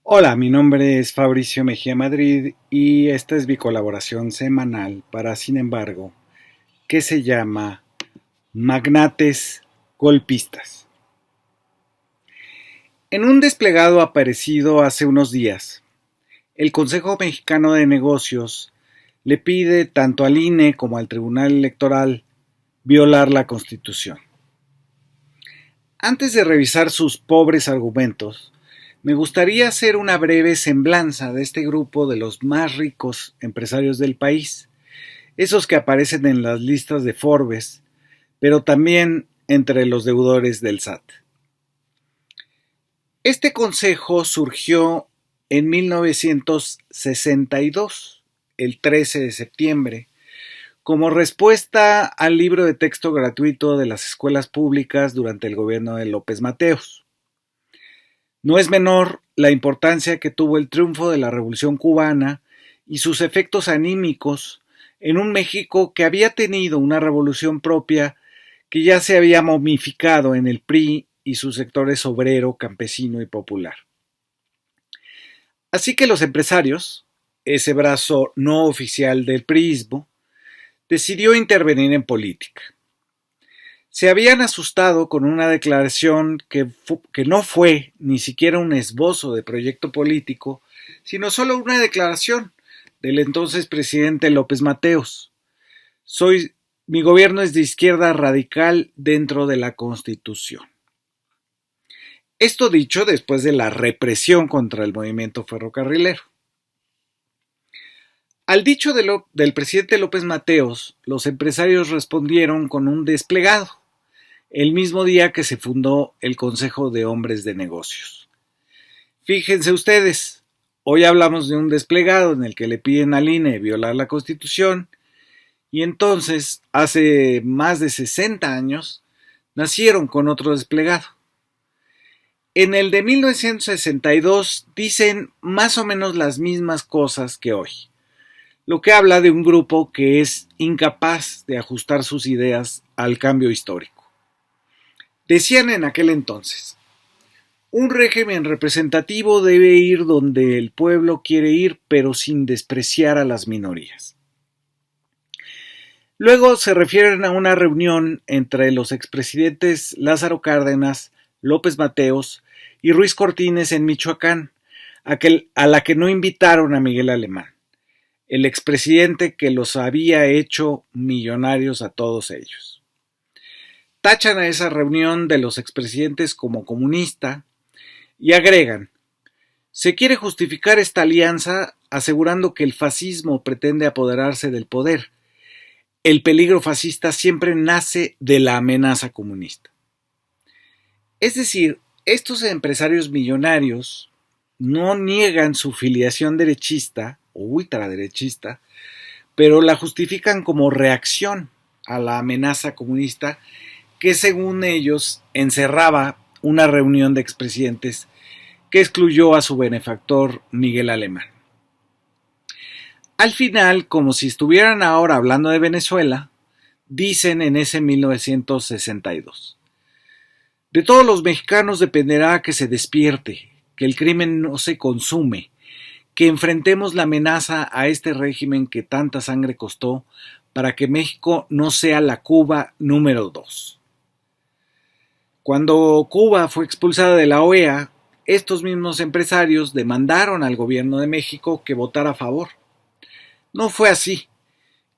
Hola, mi nombre es Fabricio Mejía Madrid y esta es mi colaboración semanal para Sin embargo, que se llama Magnates Golpistas. En un desplegado aparecido hace unos días, el Consejo Mexicano de Negocios le pide tanto al INE como al Tribunal Electoral violar la Constitución. Antes de revisar sus pobres argumentos, me gustaría hacer una breve semblanza de este grupo de los más ricos empresarios del país, esos que aparecen en las listas de Forbes, pero también entre los deudores del SAT. Este consejo surgió en 1962, el 13 de septiembre, como respuesta al libro de texto gratuito de las escuelas públicas durante el gobierno de López Mateos. No es menor la importancia que tuvo el triunfo de la Revolución cubana y sus efectos anímicos en un México que había tenido una revolución propia que ya se había momificado en el PRI y sus sectores obrero, campesino y popular. Así que los empresarios, ese brazo no oficial del priismo, decidió intervenir en política. Se habían asustado con una declaración que no fue ni siquiera un esbozo de proyecto político, sino solo una declaración del entonces presidente López Mateos. Mi gobierno es de izquierda radical dentro de la Constitución. Esto dicho después de la represión contra el movimiento ferrocarrilero. Al dicho del presidente López Mateos, los empresarios respondieron con un desplegado, el mismo día que se fundó el Consejo de Hombres de Negocios. Fíjense ustedes, hoy hablamos de un desplegado en el que le piden al INE violar la Constitución y entonces, hace más de 60 años, nacieron con otro desplegado. En el de 1962 dicen más o menos las mismas cosas que hoy, lo que habla de un grupo que es incapaz de ajustar sus ideas al cambio histórico. Decían en aquel entonces, un régimen representativo debe ir donde el pueblo quiere ir, pero sin despreciar a las minorías. Luego se refieren a una reunión entre los expresidentes Lázaro Cárdenas, López Mateos y Ruiz Cortines en Michoacán, a la que no invitaron a Miguel Alemán, el expresidente que los había hecho millonarios a todos ellos. Tachan a esa reunión de los expresidentes como comunista y agregan, se quiere justificar esta alianza asegurando que el fascismo pretende apoderarse del poder. El peligro fascista siempre nace de la amenaza comunista. Es decir, estos empresarios millonarios no niegan su filiación derechista o ultraderechista, pero la justifican como reacción a la amenaza comunista que según ellos encerraba una reunión de expresidentes que excluyó a su benefactor Miguel Alemán. Al final, como si estuvieran ahora hablando de Venezuela, dicen en ese 1962. De todos los mexicanos dependerá que se despierte, que el crimen no se consume, que enfrentemos la amenaza a este régimen que tanta sangre costó para que México no sea la Cuba número 2. Cuando Cuba fue expulsada de la OEA, estos mismos empresarios demandaron al gobierno de México que votara a favor. No fue así,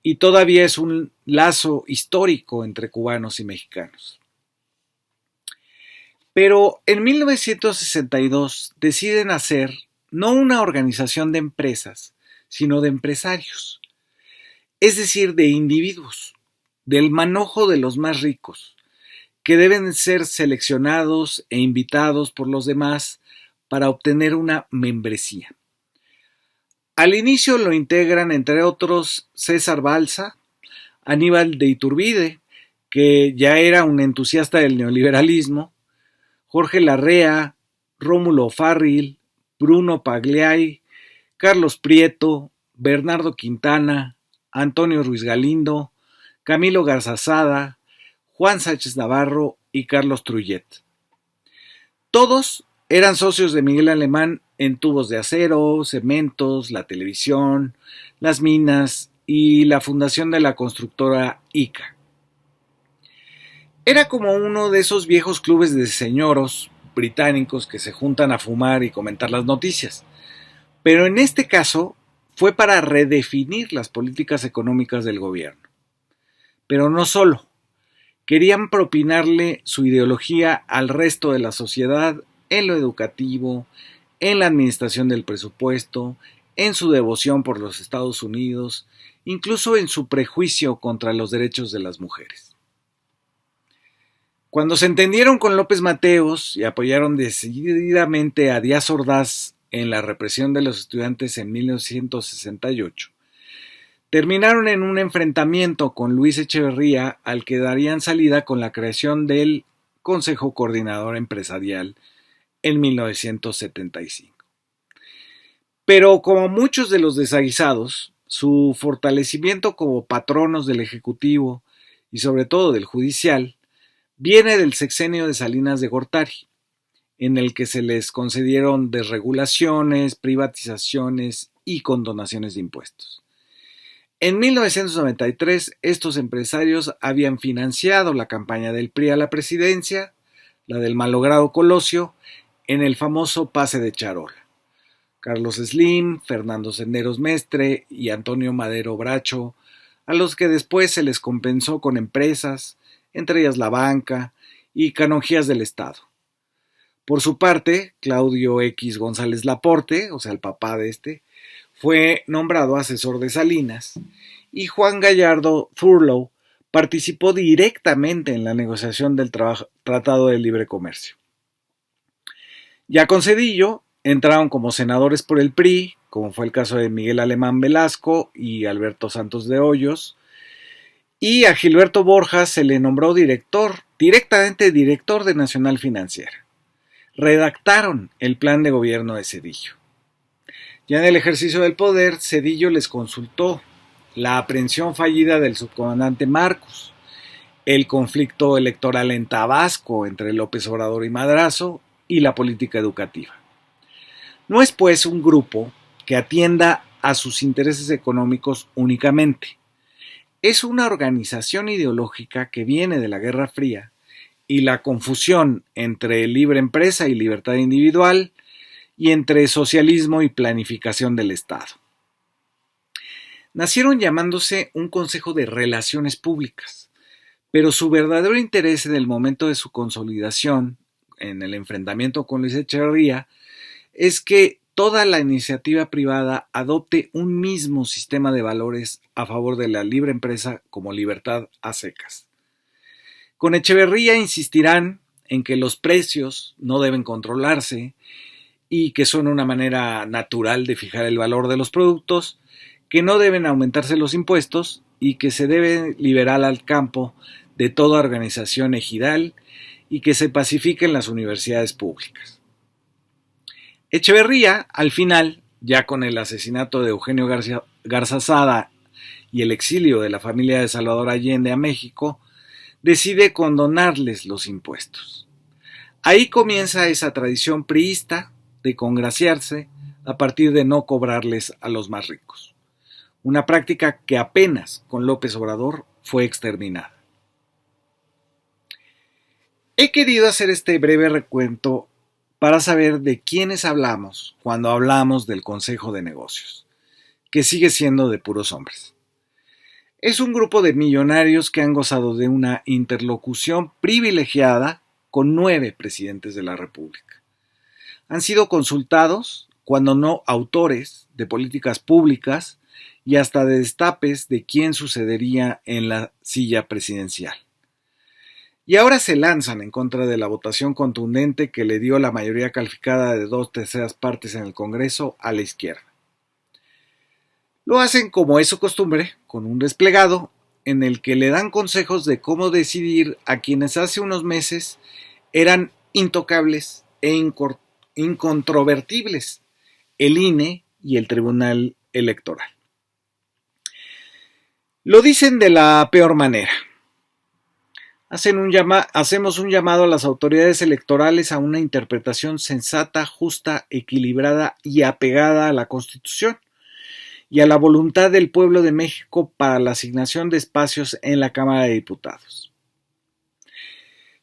y todavía es un lazo histórico entre cubanos y mexicanos. Pero en 1962 deciden hacer no una organización de empresas, sino de empresarios, es decir, de individuos, del manojo de los más ricos, que deben ser seleccionados e invitados por los demás para obtener una membresía. Al inicio lo integran, entre otros, César Balsa, Aníbal de Iturbide, que ya era un entusiasta del neoliberalismo, Jorge Larrea, Rómulo Farril, Bruno Pagliai, Carlos Prieto, Bernardo Quintana, Antonio Ruiz Galindo, Camilo Garzazada, Juan Sánchez Navarro y Carlos Trullet. Todos eran socios de Miguel Alemán en tubos de acero, cementos, la televisión, las minas y la fundación de la constructora ICA. Era como uno de esos viejos clubes de señoros británicos que se juntan a fumar y comentar las noticias. Pero en este caso fue para redefinir las políticas económicas del gobierno. Pero no solo. Querían propinarle su ideología al resto de la sociedad en lo educativo, en la administración del presupuesto, en su devoción por los Estados Unidos, incluso en su prejuicio contra los derechos de las mujeres. Cuando se entendieron con López Mateos y apoyaron decididamente a Díaz Ordaz en la represión de los estudiantes en 1968, terminaron en un enfrentamiento con Luis Echeverría al que darían salida con la creación del Consejo Coordinador Empresarial en 1975. Pero como muchos de los desaguisados, su fortalecimiento como patronos del Ejecutivo y sobre todo del Judicial viene del sexenio de Salinas de Gortari, en el que se les concedieron desregulaciones, privatizaciones y condonaciones de impuestos. En 1993, estos empresarios habían financiado la campaña del PRI a la presidencia, la del malogrado Colosio, en el famoso pase de charola. Carlos Slim, Fernando Senderos Mestre y Antonio Madero Bracho, a los que después se les compensó con empresas, entre ellas la banca y canonjías del Estado. Por su parte, Claudio X González Laporte, o sea, el papá de este, fue nombrado asesor de Salinas, y Juan Gallardo Thurlow participó directamente en la negociación del Tratado de Libre Comercio. Ya con Zedillo entraron como senadores por el PRI, como fue el caso de Miguel Alemán Velasco y Alberto Santos de Hoyos, y a Gilberto Borjas se le nombró directamente director de Nacional Financiera. Redactaron el plan de gobierno de Zedillo. Ya en el ejercicio del poder, Zedillo les consultó la aprehensión fallida del subcomandante Marcos, el conflicto electoral en Tabasco entre López Obrador y Madrazo y la política educativa. No es pues un grupo que atienda a sus intereses económicos únicamente. Es una organización ideológica que viene de la Guerra Fría y la confusión entre libre empresa y libertad individual, y entre socialismo y planificación del Estado. Nacieron llamándose un Consejo de Relaciones Públicas, pero su verdadero interés en el momento de su consolidación, en el enfrentamiento con Luis Echeverría, es que toda la iniciativa privada adopte un mismo sistema de valores a favor de la libre empresa como libertad a secas. Con Echeverría insistirán en que los precios no deben controlarse y que son una manera natural de fijar el valor de los productos, que no deben aumentarse los impuestos y que se debe liberar al campo de toda organización ejidal y que se pacifiquen las universidades públicas. Echeverría, al final, ya con el asesinato de Eugenio Garza Sada y el exilio de la familia de Salvador Allende a México, decide condonarles los impuestos. Ahí comienza esa tradición priista de congraciarse a partir de no cobrarles a los más ricos. Una práctica que apenas con López Obrador fue exterminada. He querido hacer este breve recuento para saber de quiénes hablamos cuando hablamos del Consejo de Negocios, que sigue siendo de puros hombres. Es un grupo de millonarios que han gozado de una interlocución privilegiada con 9 presidentes de la República. Han sido consultados, cuando no autores, de políticas públicas y hasta de destapes de quién sucedería en la silla presidencial. Y ahora se lanzan en contra de la votación contundente que le dio la mayoría calificada de 2/3 partes en el Congreso a la izquierda. Lo hacen, como es su costumbre, con un desplegado en el que le dan consejos de cómo decidir a quienes hace unos meses eran intocables e incontrovertibles, el INE y el Tribunal Electoral. Lo dicen de la peor manera. Hacemos un llamado a las autoridades electorales a una interpretación sensata, justa, equilibrada y apegada a la Constitución y a la voluntad del pueblo de México para la asignación de espacios en la Cámara de Diputados.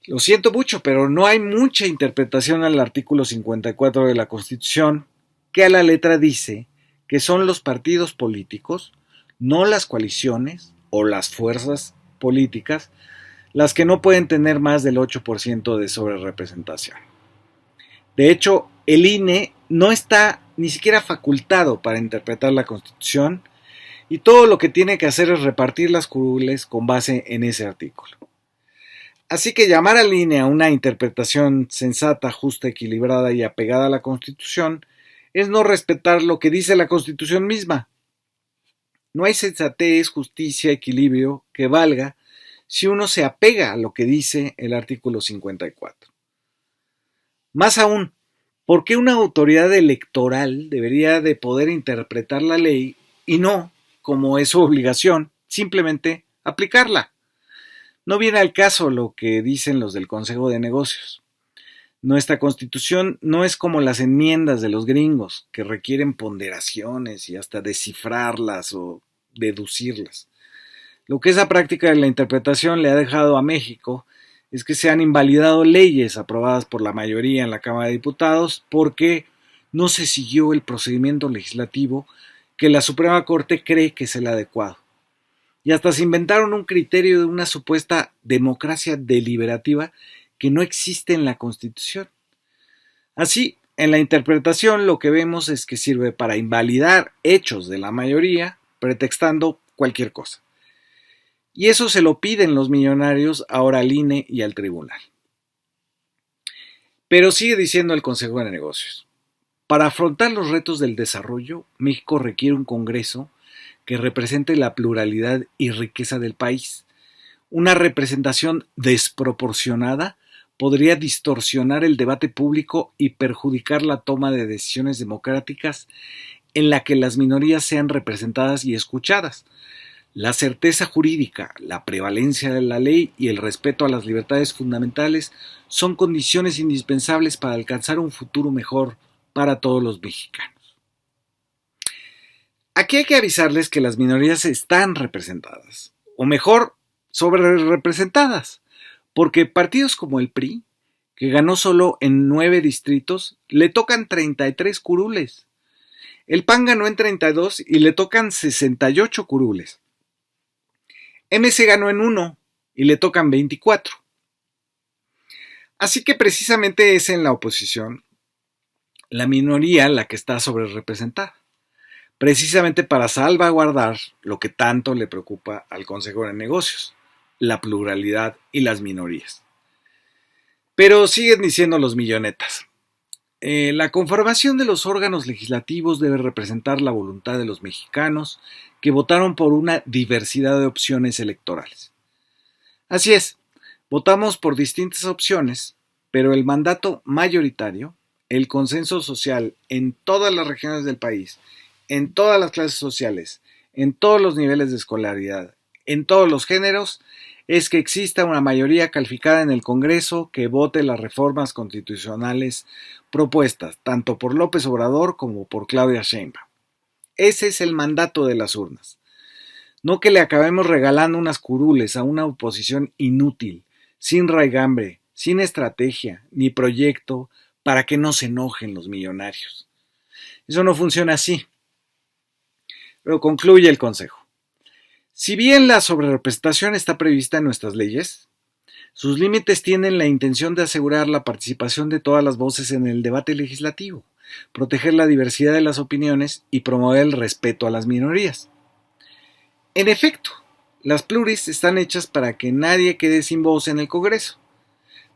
Lo siento mucho, pero no hay mucha interpretación al artículo 54 de la Constitución, que a la letra dice que son los partidos políticos, no las coaliciones o las fuerzas políticas, las que no pueden tener más del 8% de sobrerepresentación. De hecho, el INE no está ni siquiera facultado para interpretar la Constitución y todo lo que tiene que hacer es repartir las curules con base en ese artículo. Así que llamar al INE a una interpretación sensata, justa, equilibrada y apegada a la Constitución es no respetar lo que dice la Constitución misma. No hay sensatez, justicia, equilibrio que valga si uno se apega a lo que dice el artículo 54. Más aún, ¿por qué una autoridad electoral debería de poder interpretar la ley y no, como es su obligación, simplemente aplicarla? No viene al caso lo que dicen los del Consejo de Negocios. Nuestra Constitución no es como las enmiendas de los gringos, que requieren ponderaciones y hasta descifrarlas o deducirlas. Lo que esa práctica de la interpretación le ha dejado a México es que se han invalidado leyes aprobadas por la mayoría en la Cámara de Diputados porque no se siguió el procedimiento legislativo que la Suprema Corte cree que es el adecuado. Y hasta se inventaron un criterio de una supuesta democracia deliberativa que no existe en la Constitución. Así, en la interpretación lo que vemos es que sirve para invalidar hechos de la mayoría, pretextando cualquier cosa. Y eso se lo piden los millonarios ahora al INE y al tribunal. Pero sigue diciendo el Consejo de Negocios: para afrontar los retos del desarrollo, México requiere un Congreso que represente la pluralidad y riqueza del país. Una representación desproporcionada podría distorsionar el debate público y perjudicar la toma de decisiones democráticas en la que las minorías sean representadas y escuchadas. La certeza jurídica, la prevalencia de la ley y el respeto a las libertades fundamentales son condiciones indispensables para alcanzar un futuro mejor para todos los mexicanos. Aquí hay que avisarles que las minorías están representadas, o mejor, sobrerepresentadas, porque partidos como el PRI, que ganó solo en 9 distritos, le tocan 33 curules. El PAN ganó en 32 y le tocan 68 curules. MC ganó en 1 y le tocan 24. Así que precisamente es en la oposición la minoría la que está sobrerepresentada, precisamente para salvaguardar lo que tanto le preocupa al Consejo de Negocios, la pluralidad y las minorías. Pero siguen diciendo los millonetas: la conformación de los órganos legislativos debe representar la voluntad de los mexicanos que votaron por una diversidad de opciones electorales. Así es, votamos por distintas opciones, pero el mandato mayoritario, el consenso social en todas las regiones del país, en todas las clases sociales, en todos los niveles de escolaridad, en todos los géneros, es que exista una mayoría calificada en el Congreso que vote las reformas constitucionales propuestas tanto por López Obrador como por Claudia Sheinbaum. Ese es el mandato de las urnas. No que le acabemos regalando unas curules a una oposición inútil, sin raigambre, sin estrategia ni proyecto para que no se enojen los millonarios. Eso no funciona así. Pero concluye el Consejo: si bien la sobrerepresentación está prevista en nuestras leyes, sus límites tienen la intención de asegurar la participación de todas las voces en el debate legislativo, proteger la diversidad de las opiniones y promover el respeto a las minorías. En efecto, las pluris están hechas para que nadie quede sin voz en el Congreso.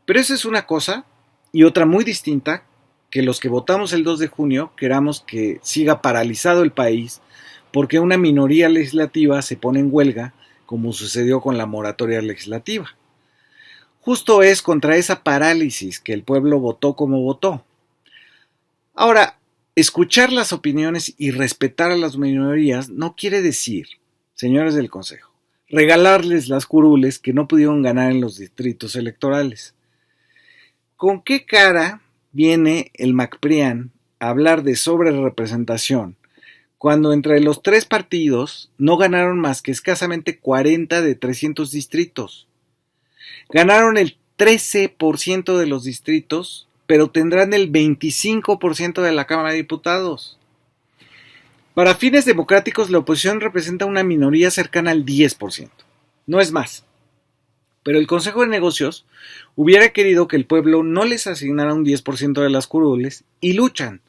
Pero esa es una cosa, y otra muy distinta, que los que votamos el 2 de junio queramos que siga paralizado el país porque una minoría legislativa se pone en huelga, como sucedió con la moratoria legislativa. Justo es contra esa parálisis que el pueblo votó como votó. Ahora, escuchar las opiniones y respetar a las minorías no quiere decir, señores del Consejo, regalarles las curules que no pudieron ganar en los distritos electorales. ¿Con qué cara viene el MacPrian a hablar de sobrerepresentación cuando entre los tres partidos no ganaron más que escasamente 40 de 300 distritos? Ganaron el 13% de los distritos, pero tendrán el 25% de la Cámara de Diputados. Para fines democráticos, la oposición representa una minoría cercana al 10%. No es más. Pero el Consejo de Negocios hubiera querido que el pueblo no les asignara un 10% de las curules y luchan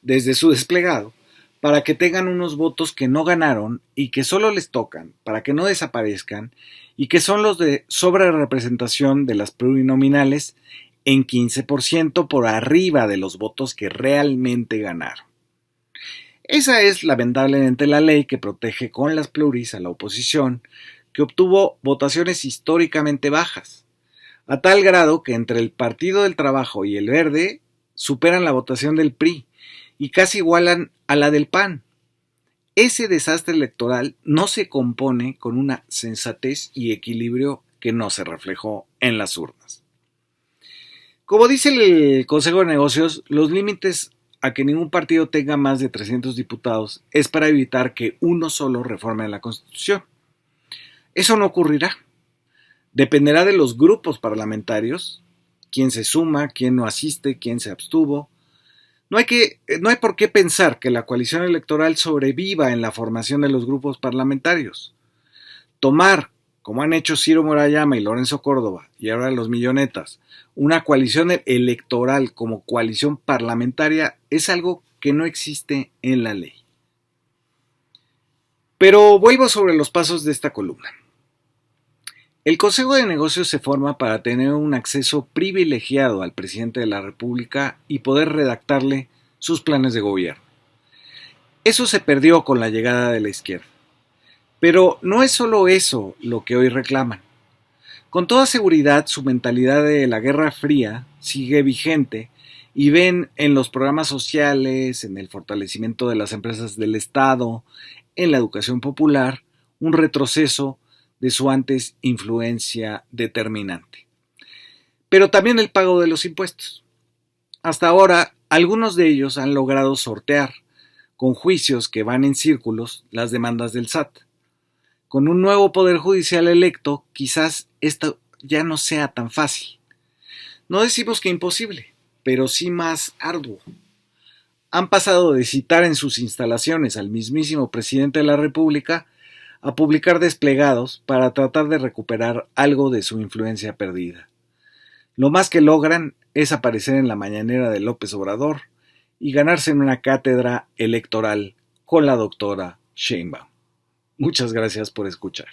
desde su desplegado para que tengan unos votos que no ganaron y que solo les tocan, para que no desaparezcan, y que son los de sobrerepresentación de las plurinominales en 15% por arriba de los votos que realmente ganaron. Esa es lamentablemente la ley que protege con las pluris a la oposición, que obtuvo votaciones históricamente bajas, a tal grado que entre el Partido del Trabajo y el Verde superan la votación del PRI y casi igualan a la del PAN. Ese desastre electoral no se compone con una sensatez y equilibrio que no se reflejó en las urnas. Como dice el Consejo de Negocios, los límites a que ningún partido tenga más de 300 diputados es para evitar que uno solo reforme la Constitución. Eso no ocurrirá. Dependerá de los grupos parlamentarios, quién se suma, quién no asiste, quién se abstuvo. No hay por qué pensar que la coalición electoral sobreviva en la formación de los grupos parlamentarios. Tomar, como han hecho Ciro Murayama y Lorenzo Córdoba, y ahora los millonetas, una coalición electoral como coalición parlamentaria es algo que no existe en la ley. Pero vuelvo sobre los pasos de esta columna. El Consejo de Negocios se forma para tener un acceso privilegiado al presidente de la República y poder redactarle sus planes de gobierno. Eso se perdió con la llegada de la izquierda. Pero no es solo eso lo que hoy reclaman. Con toda seguridad su mentalidad de la Guerra Fría sigue vigente y ven en los programas sociales, en el fortalecimiento de las empresas del Estado, en la educación popular, un retroceso de su antes influencia determinante. Pero también el pago de los impuestos. Hasta ahora, algunos de ellos han logrado sortear, con juicios que van en círculos, las demandas del SAT. Con un nuevo Poder Judicial electo, quizás esto ya no sea tan fácil. No decimos que imposible, pero sí más arduo. Han pasado de citar en sus instalaciones al mismísimo presidente de la República a publicar desplegados para tratar de recuperar algo de su influencia perdida. Lo más que logran es aparecer en la mañanera de López Obrador y ganarse en una cátedra electoral con la doctora Sheinbaum. Muchas gracias por escuchar.